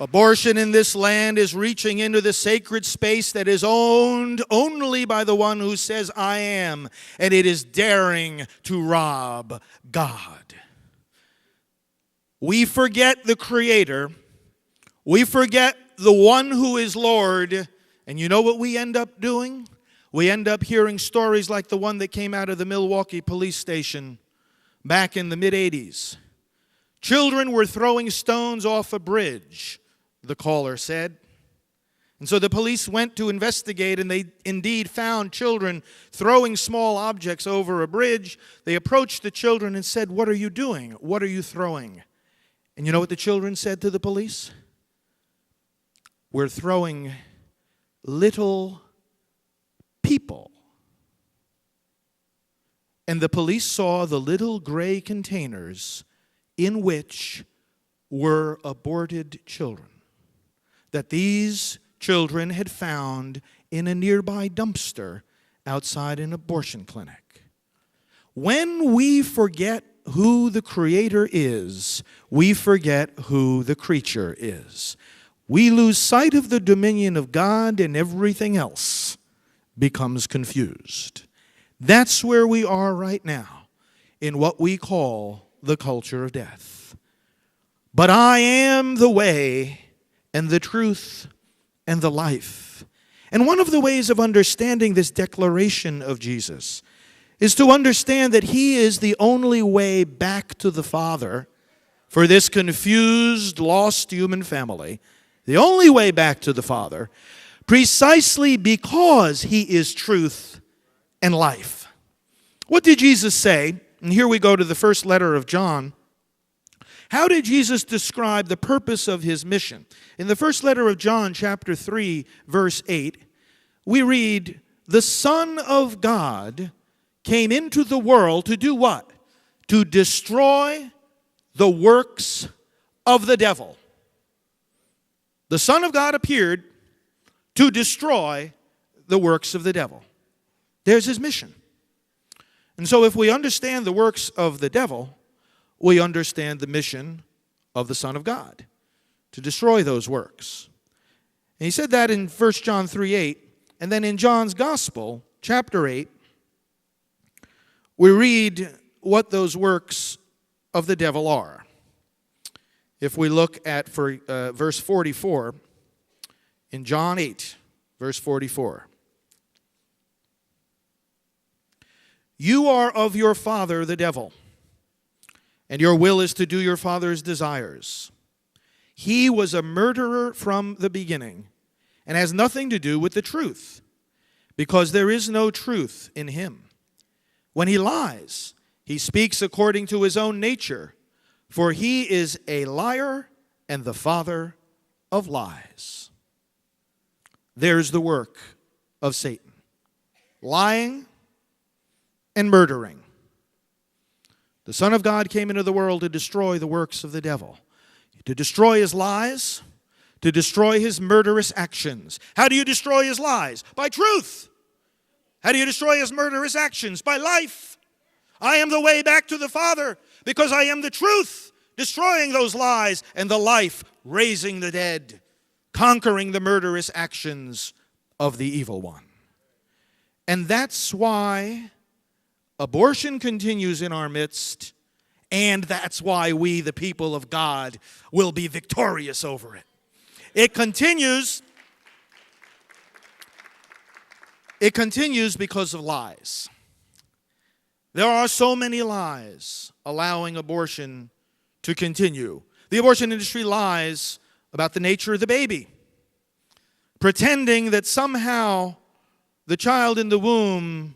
Abortion in this land is reaching into the sacred space that is owned only by the one who says, I am, and it is daring to rob God. We forget the Creator. We forget the one who is Lord. And you know what we end up doing? We end up hearing stories like the one that came out of the Milwaukee police station back in the mid-'80s. Children were throwing stones off a bridge, the caller said. And so the police went to investigate, and they indeed found children throwing small objects over a bridge. They approached the children and said, "What are you doing? What are you throwing?" And you know what the children said to the police? "We're throwing little people." And the police saw the little gray containers in which were aborted children that these children had found in a nearby dumpster outside an abortion clinic. When we forget who the Creator is, we forget who the creature is. We lose sight of the dominion of God, and everything else becomes confused. That's where we are right now in what we call the culture of death. But I am the way and the truth and the life. And one of the ways of understanding this declaration of Jesus is to understand that He is the only way back to the Father for this confused, lost human family. The only way back to the Father, precisely because He is truth and life. What did Jesus say? And here we go to the first letter of John. How did Jesus describe the purpose of His mission? In the first letter of John, chapter 3, verse 8, we read, "The Son of God came into the world to do what? To destroy the works of the devil." The Son of God appeared to destroy the works of the devil. There's His mission. And so if we understand the works of the devil, we understand the mission of the Son of God, to destroy those works. And He said that in 1 John 3:8. And then in John's Gospel, chapter 8, we read what those works of the devil are. If we look at verse 44, in John 8, verse 44. "You are of your father, the devil, and your will is to do your father's desires. He was a murderer from the beginning and has nothing to do with the truth, because there is no truth in him. When he lies, he speaks according to his own nature, for he is a liar and the father of lies." There's the work of Satan. Lying and murdering. The Son of God came into the world to destroy the works of the devil, to destroy his lies, to destroy his murderous actions. How do you destroy his lies? By truth. How do you destroy his murderous actions? By life. I am the way back to the Father because I am the truth, destroying those lies, and the life, raising the dead, conquering the murderous actions of the evil one. And that's why abortion continues in our midst, and that's why we, the people of God, will be victorious over it. It continues because of lies. There are so many lies allowing abortion to continue. The abortion industry lies about the nature of the baby, pretending that somehow the child in the womb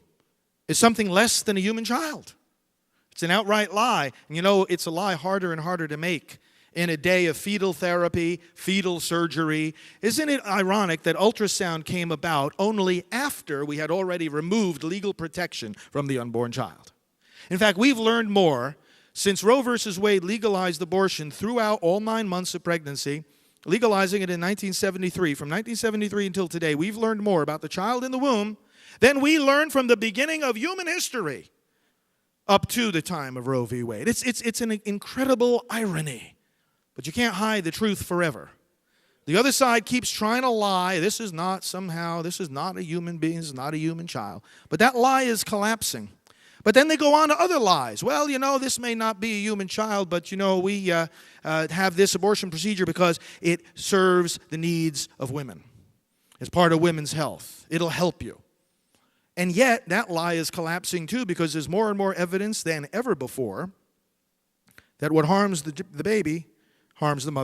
is something less than a human child. It's an outright lie. And you know, it's a lie harder and harder to make in a day of fetal therapy, fetal surgery. Isn't it ironic that ultrasound came about only after we had already removed legal protection from the unborn child? In fact, we've learned more since Roe versus Wade legalized abortion throughout all 9 months of pregnancy, legalizing it in 1973. From 1973 until today, we've learned more about the child in the womb than we learned from the beginning of human history up to the time of Roe v. Wade. It's an incredible irony, but you can't hide the truth forever. The other side keeps trying to lie. This is not a human being, this is not a human child. But that lie is collapsing. But then they go on to other lies. Well, this may not be a human child, but, we have this abortion procedure because it serves the needs of women. It's part of women's health. It'll help you. And yet, that lie is collapsing too, because there's more and more evidence than ever before that what harms the baby harms the mother.